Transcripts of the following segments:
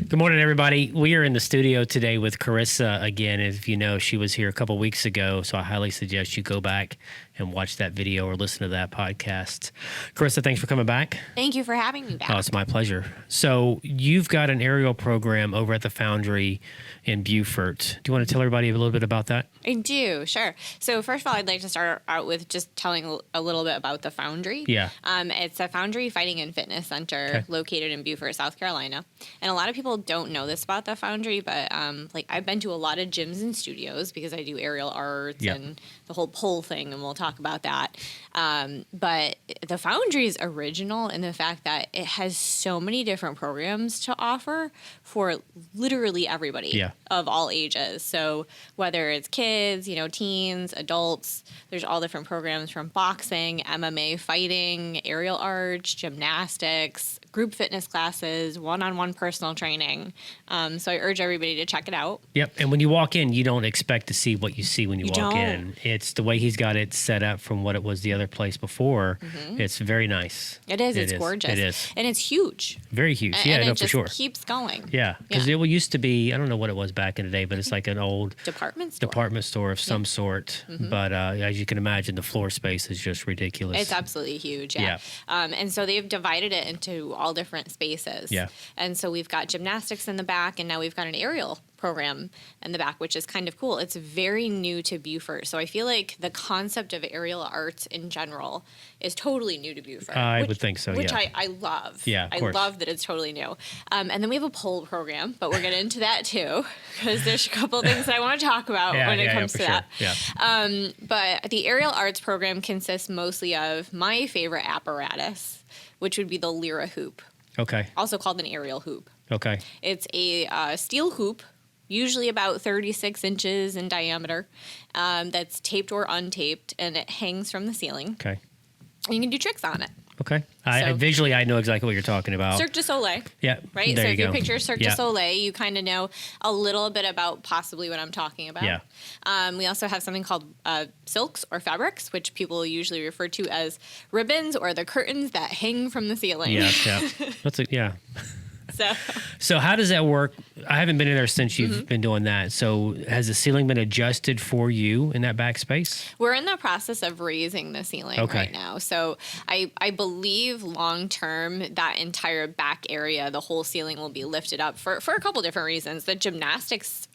Good morning, everybody. We are in the studio today with Carissa again. If you know, she was here a couple weeks ago, so I highly suggest you go back and watch that video or listen to that podcast. Carissa, thanks for coming back. Thank you for having me back. Oh, it's my pleasure. So you've got an aerial program over at the Foundry in Beaufort. Do you want to tell everybody a little bit about that? I do, sure. So first of all, I'd like to start out with just telling a little bit about the Foundry. Yeah. It's a Foundry Fighting and Fitness Center located in Beaufort, South Carolina. And a lot of people don't know this about the Foundry, but I've been to a lot of gyms and studios because I do aerial arts and the whole pole thing, and we'll talk about that. But the Foundry is original in the fact that it has so many different programs to offer for literally everybody of all ages. So whether it's kids, teens, adults, there's all different programs from boxing, MMA fighting, aerial arts, gymnastics, group fitness classes, one-on-one personal training. So I urge everybody to check it out. Yep. And when you walk in, you don't expect to see what you see when you walk in. It's the way he's got it set up from what it was the other place before. Mm-hmm. It's very nice. It is. It's gorgeous. It is. And it's huge. Very huge. And for sure. It keeps going. Yeah. Because it used to be, I don't know what it was back in the day, but it's like an old department store of some sort. Mm-hmm. But as you can imagine, the floor space is just ridiculous. It's absolutely huge. Yeah. And so they've divided it into all different spaces. Yeah. And so we've got gymnastics in the back, and now we've got an aerial program in the back, which is kind of cool. It's very new to Beaufort. So I feel like the concept of aerial arts in general is totally new to Beaufort. I would think so, which I love. Yeah, I love that it's totally new. And then we have a pole program, but we're getting into that too, because there's a couple of things that I want to talk about when it comes to that. Yeah. But the aerial arts program consists mostly of my favorite apparatus, which would be the Lyra hoop. Okay. Also called an aerial hoop. Okay. It's a steel hoop, usually about 36 inches in diameter, that's taped or untaped, and it hangs from the ceiling. Okay. And you can do tricks on it. Okay. Visually, I know exactly what you're talking about. Cirque du Soleil. Yeah. Right? So if you picture Cirque du Soleil, you kind of know a little bit about possibly what I'm talking about. Yeah. We also have something called silks or fabrics, which people usually refer to as ribbons or the curtains that hang from the ceiling. Yeah. So how does that work? I haven't been in there since you've been doing that. So has the ceiling been adjusted for you in that back space? We're in the process of raising the ceiling right now. So I believe long term that entire back area, the whole ceiling will be lifted up for a couple different reasons. The gymnastics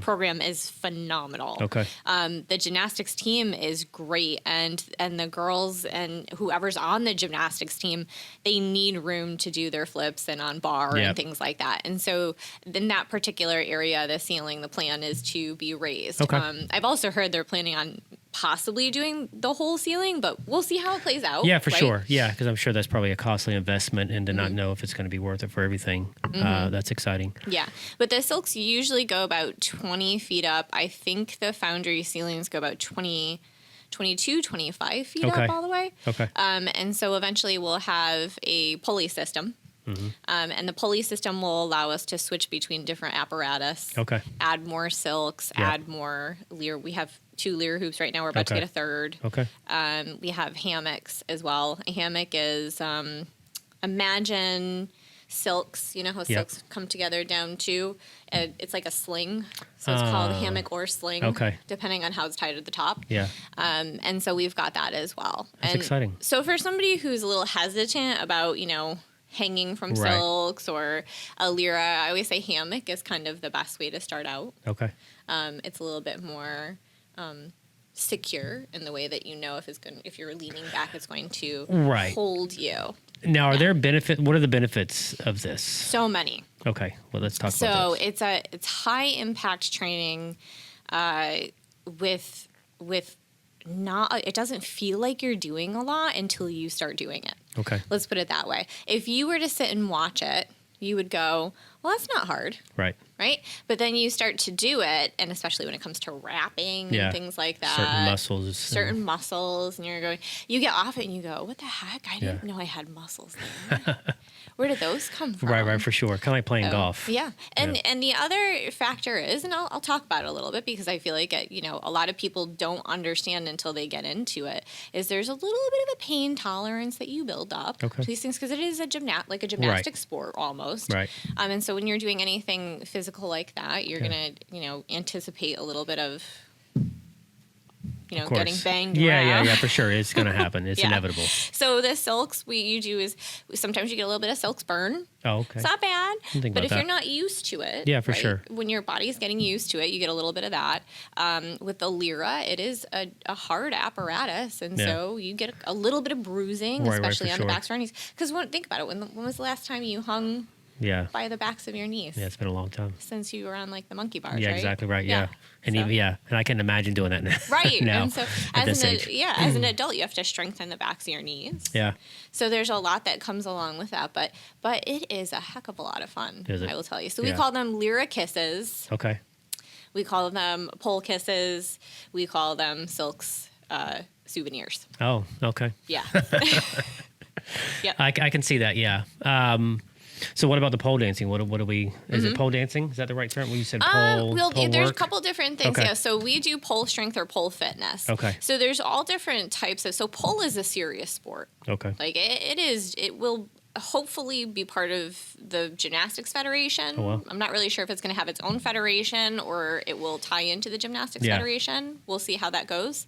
program is phenomenal. Okay. The gymnastics team is great, and the girls and whoever's on the gymnastics team, they need room to do their flips and on bar and things like that. And so in that particular area, the ceiling, the plan is to be raised. Okay. I've also heard they're planning on possibly doing the whole ceiling, but we'll see how it plays out. Yeah, for sure. Yeah, because I'm sure that's probably a costly investment, and to not know if it's going to be worth it for everything. That's exciting. Yeah, but the silks usually go about 20 feet up. I think the Foundry ceilings go about 22, 25 feet up all the way. Okay. And so eventually we'll have a pulley system. And the pulley system will allow us to switch between different apparatus. Okay. Add more silks, add more Lyra. We have 2 Lyra hoops right now. We're about to get a third. Okay. We have hammocks as well. A hammock is, imagine silks. You know how silks come together down to? It's like a sling. So it's called hammock or sling. Okay. Depending on how it's tied at the top. Yeah. And so we've got that as well. That's exciting. So for somebody who's a little hesitant about, hanging from silks or a Lyra, I always say hammock is kind of the best way to start out. Okay. It's a little bit more secure in the way that if you're leaning back, it's going to hold you. Now, are there benefits? What are the benefits of this? So many. Okay. Well, let's talk about this. So it's high impact training with it doesn't feel like you're doing a lot until you start doing it. Okay. Let's put it that way. If you were to sit and watch it, you would go, well, that's not hard. Right. Right? But then you start to do it, and especially when it comes to wrapping and things like that. Certain muscles. And you get off it and you go, what the heck? I didn't know I had muscles there. where did those come from? Right, for sure. Kind of like playing golf. Yeah. And the other factor is, and I'll talk about it a little bit because I feel like, a lot of people don't understand until they get into it, is there's a little bit of a pain tolerance that you build up to these things because it is a gymnastic sport almost. Right. And so when you're doing anything physical like that, you're going to, anticipate a little bit of, getting banged around. Yeah, for sure. It's going to happen. It's inevitable. So the silks you do is sometimes you get a little bit of silks burn. Oh, okay. It's not bad, but if that. you're not used to it, for sure. When your body's getting used to it, you get a little bit of that. With the Lyra, it is a hard apparatus, and so you get a little bit of bruising, especially on the backs of our knees. Because think about it, when was the last time you hung by the backs of your knees? Yeah, it's been a long time. Since you were on the monkey bars, Yeah, right? exactly right, yeah. And and I can imagine doing that now. Right. now, and so as an adult, you have to strengthen the backs of your knees. Yeah. So there's a lot that comes along with that, but it is a heck of a lot of fun, I will tell you. So we call them Lyra kisses. Okay. We call them pole kisses. We call them silks souvenirs. Oh, okay. Yeah. Yep. I can see that, yeah. So what about the pole dancing? What do we? Is it pole dancing? Is that the right term? Well, you said pole. There's work? a couple different things. Okay. Yeah. So we do pole strength or pole fitness. Okay. So there's all different types of. So pole is a serious sport. Okay. Like it is. It will hopefully be part of the Gymnastics Federation. Oh, well. I'm not really sure if it's going to have its own federation or it will tie into the Gymnastics Federation. We'll see how that goes.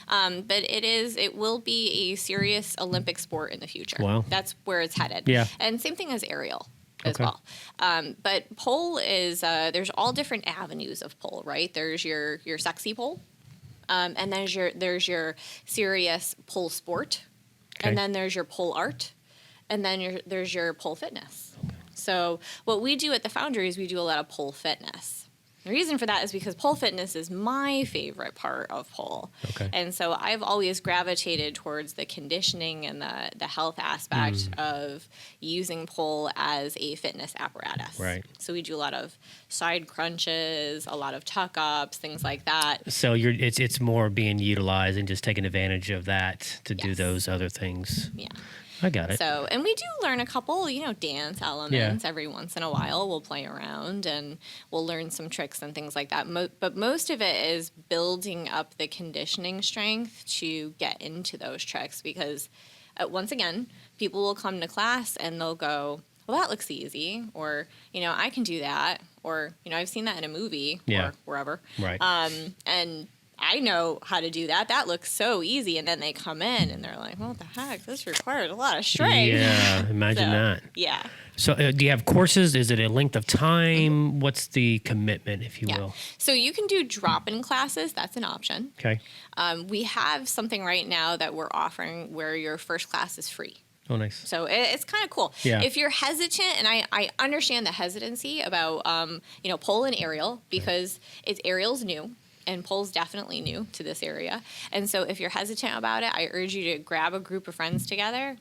But it will be a serious Olympic sport in the future. Wow. That's where it's headed. Yeah. And same thing as aerial as well. But pole is, there's all different avenues of pole, right? There's your sexy pole. And there's your serious pole sport. Okay. And then there's your pole art. And then there's your pole fitness. So what we do at the Foundry is we do a lot of pole fitness. The reason for that is because pole fitness is my favorite part of pole. Okay. And so I've always gravitated towards the conditioning and the health aspect of using pole as a fitness apparatus. Right. So we do a lot of side crunches, a lot of tuck-ups, things like that. So it's more being utilized and just taking advantage of that to do those other things. Yeah. I got it. So, and we do learn a couple, dance elements every once in a while. We'll play around and we'll learn some tricks and things like that. But most of it is building up the conditioning strength to get into those tricks because, once again, people will come to class and they'll go, well, that looks easy, or, I can do that, or, I've seen that in a movie or wherever. Right. And I know how to do that. That looks so easy. And then they come in and they're like, well, what the heck? This requires a lot of strength. Yeah, imagine that. Yeah. So do you have courses? Is it a length of time? What's the commitment, if you will? So you can do drop-in classes. That's an option. Okay. We have something right now that we're offering where your first class is free. Oh, nice. So it's kind of cool. Yeah. If you're hesitant, and I understand the hesitancy about, pole and aerial because aerial's new. And pole's definitely new to this area. And so if you're hesitant about it, I urge you to grab a group of friends together,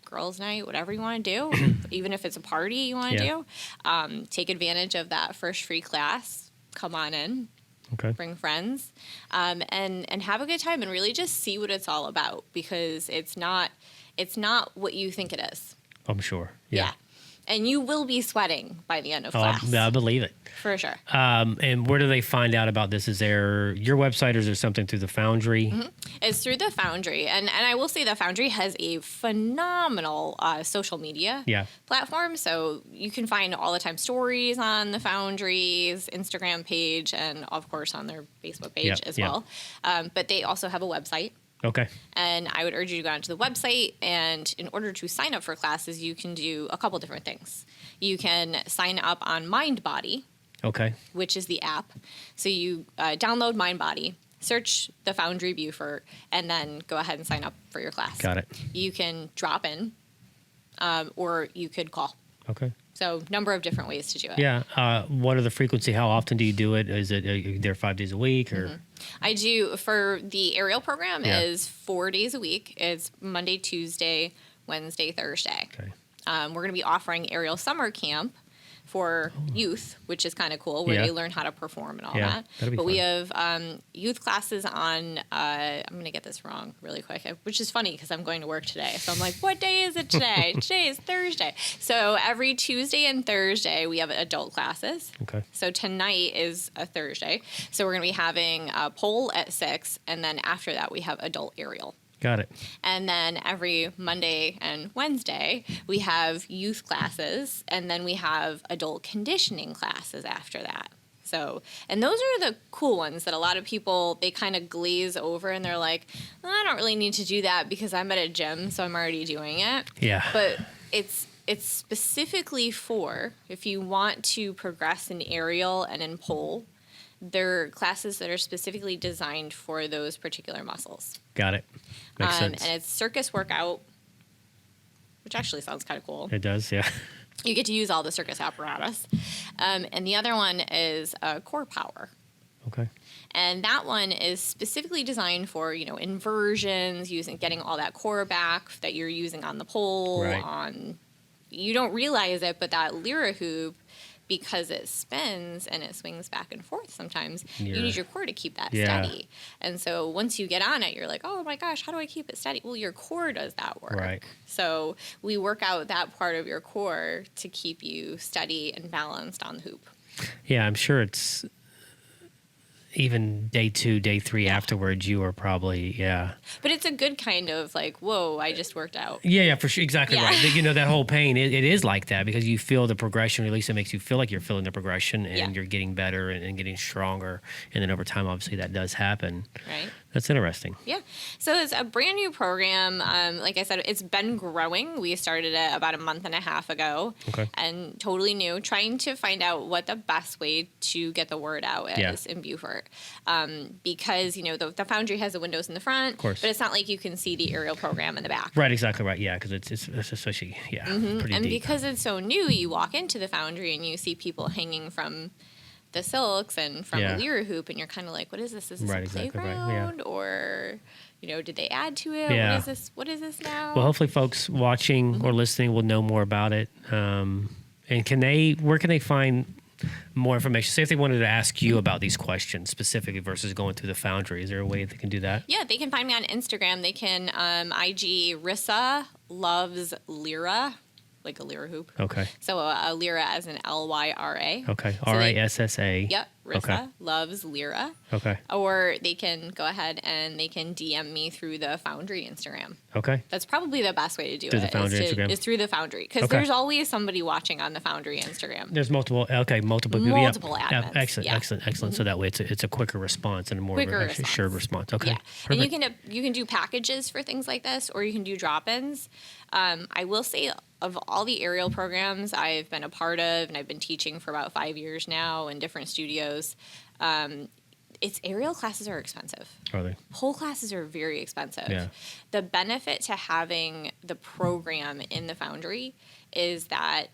girls' night, whatever you want to do, even if it's a party you want to do. Take advantage of that first free class. Come on in. Okay. Bring friends. And have a good time and really just see what it's all about because it's not what you think it is. I'm sure. Yeah. And you will be sweating by the end of class. I believe it. For sure. And where do they find out about this? Is there your website or is there something through the Foundry? Mm-hmm. It's through the Foundry. And I will say the Foundry has a phenomenal social media platform. So you can find all the time stories on the Foundry's Instagram page and, of course, on their Facebook page as well. But they also have a website. Okay. And I would urge you to go onto the website, and in order to sign up for classes, you can do a couple different things. You can sign up on MindBody, which is the app. So you download MindBody, search the Foundry Beaufort, and then go ahead and sign up for your class. Got it. You can drop in, or you could call. Okay. So number of different ways to do it. Yeah. What are the frequency? How often do you do it? Is it there 5 days a week or? Mm-hmm. I do for the aerial program is 4 days a week. It's Monday, Tuesday, Wednesday, Thursday. Okay. We're going to be offering aerial summer camp. for youth, which is kind of cool, where they learn how to perform and all that. But we have youth classes on, I'm going to get this wrong really quick, which is funny because I'm going to work today. So I'm like, what day is it today? Today is Thursday. So every Tuesday and Thursday, we have adult classes. Okay. So tonight is a Thursday. So we're going to be having a pole at 6, and then after that, we have adult aerial. Got it. And then every Monday and Wednesday, we have youth classes, and then we have adult conditioning classes after that. So, and those are the cool ones that a lot of people, they kind of glaze over and they're like, I don't really need to do that because I'm at a gym, so I'm already doing it. Yeah. But it's specifically for if you want to progress in aerial and in pole. They're classes that are specifically designed for those particular muscles. Got it. Makes sense. And it's circus workout, which actually sounds kind of cool. It does, yeah. You get to use all the circus apparatus. And the other one is core power. Okay. And that one is specifically designed for, inversions, getting all that core back that you're using on the pole. Right. You don't realize it, but that lyra hoop, because it spins and it swings back and forth sometimes, you need your core to keep that steady. And so once you get on it, you're like, oh my gosh, how do I keep it steady? Well, your core does that work. Right. So we work out that part of your core to keep you steady and balanced on the hoop. Yeah, I'm sure it's even day 2, day 3 afterwards, you are probably, But it's a good kind of like, whoa, I just worked out. Yeah, for sure. Exactly right. That whole pain, it is like that because you feel the progression, or at least it makes you feel like you're feeling the progression and you're getting better and getting stronger. And then over time, obviously, that does happen. Right. That's interesting. Yeah. So it's a brand new program. Like I said, it's been growing. We started it about a month and a half ago. Okay. And totally new, trying to find out what the best way to get the word out is in Beaufort. Because, the Foundry has the windows in the front, of course, but it's not like you can see the aerial program in the back. Right, exactly right. Yeah, because it's especially, pretty and deep. because it's so new, you walk into the Foundry and you see people hanging from the silks and from a lyra hoop, and you're kind of like, what is this? Is this a playground? Or, did they add to it? Yeah. What is this now? Well, hopefully folks watching or listening will know more about it. And where can they find more information? Say if they wanted to ask you about these questions specifically versus going through the Foundry, is there a way they can do that? Yeah, they can find me on Instagram. They can IG Rissa loves lyra, like a lyra hoop. Okay. So a lyra as in Lyra. Okay. RASSA. Yep. Rissa loves lyra. Okay. Or they can go ahead and they can DM me through the Foundry Instagram. Okay. That's probably the best way to do through the Foundry Instagram. Is through the Foundry, because there's always somebody watching on the Foundry Instagram. There's multiple people. Multiple admins. Excellent. So that way it's a quicker response and a more assured response. Okay. Yeah. Perfect. And you can do packages for things like this, or you can do drop-ins. I will say, of all the aerial programs I've been a part of, and I've been teaching for about 5 years now in different studios, its aerial classes are expensive. Are they? Pole classes are very expensive. Yeah. The benefit to having the program in the Foundry is that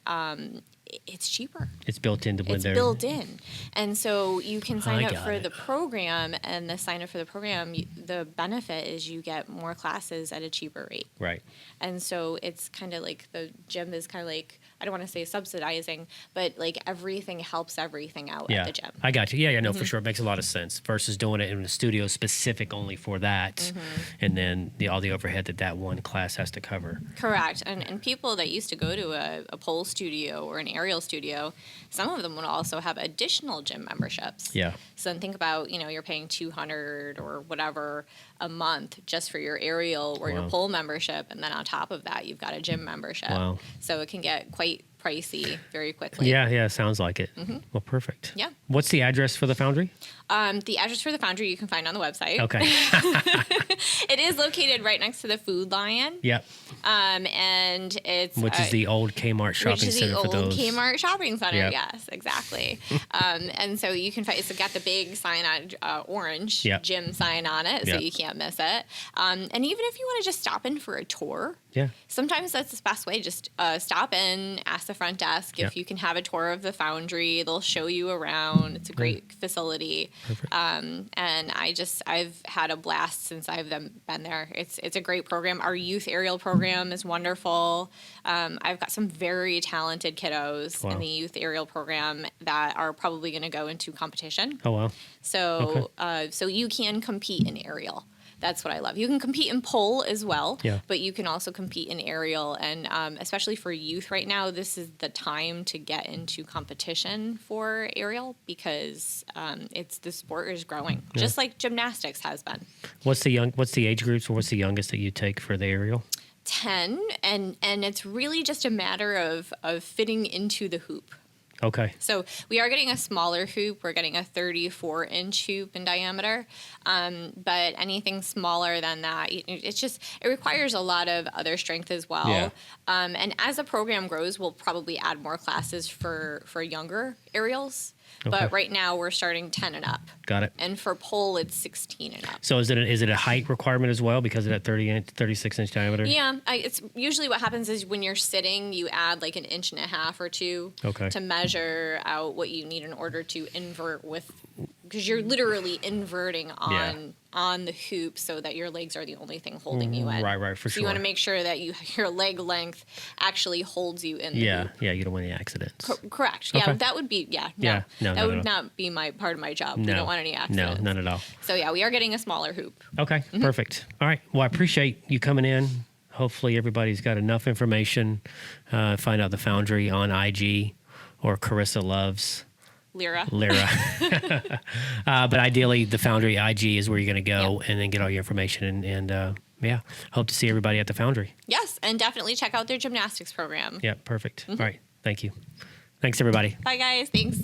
it's cheaper. It's built into when they're... It's built in. And so you can sign up for the program, and the sign up for the program, the benefit is you get more classes at a cheaper rate. Right. And so it's kind of like the gym is kind of like, I don't want to say subsidizing, but like everything helps everything out at the gym. I got you. Yeah, no, for sure. It makes a lot of sense versus doing it in a studio specific only for that, and then all the overhead that one class has to cover. Correct. And people that used to go to a pole studio or an aerial studio, some of them would also have additional gym memberships. Yeah. So then think about, you're paying $200 or whatever a month just for your aerial or your pole membership, and then on top of that, you've got a gym membership. Wow. So it can get quite pricey very quickly. Yeah, sounds like it. Well, perfect. Yeah. What's the address for the Foundry? The address for the Foundry you can find on the website. Okay. It is located right next to the Food Lion. Yep. And it's... Which is the old Kmart shopping center for those. Which is the old Kmart shopping center, Yep. Yes, exactly. And so you can find... It's got the big sign on, orange gym sign on it, so you can't miss it. And even if you want to just stop in for a tour... Yeah. Sometimes that's the best way. Just stop in, ask the front desk if you can have a tour of the Foundry. They'll show you around. down. It's a great facility. Perfect. And I've had a blast since I've been there. It's a great program. Our youth aerial program is wonderful. I've got some very talented kiddos in the youth aerial program that are probably going to go into competition. Oh, wow. So, so you can compete in aerial. That's what I love. You can compete in pole as well, but you can also compete in aerial. And especially for youth right now, this is the time to get into competition for aerial because the sport is growing, just like gymnastics has been. What's the age groups, or what's the youngest that you take for the aerial? 10, and it's really just a matter of fitting into the hoop. Okay. So we are getting a smaller hoop. We're getting a 34-inch hoop in diameter. But anything smaller than that, it requires a lot of other strength as well. Yeah. And as the program grows, we'll probably add more classes for younger aerials. Okay. But right now we're starting 10 and up. Got it. And for pole, it's 16 and up. So is it a height requirement as well because of that 36-inch diameter? Yeah, it's usually what happens is when you're sitting, you add like an inch and a half or two to measure out what you need in order to invert because you're literally inverting on the hoop so that your legs are the only thing holding you in. Right, for so sure. You want to make sure that your leg length actually holds you in the hoop. Yeah, you don't want any accidents. Correct. Okay. Yeah, that would be, no, that would not be part of my job. No. We don't want any accidents. No, none at all. So yeah, we are getting a smaller hoop. Okay, perfect. All right, well, I appreciate you coming in. Hopefully everybody's got enough information. Find out the Foundry on IG or Carissa Loves. Lyra. But ideally, the Foundry IG is where you're going to go and then get all your information. And hope to see everybody at the Foundry. Yes, and definitely check out their gymnastics program. Yeah, perfect. All right, thank you. Thanks, everybody. Bye, guys. Thanks.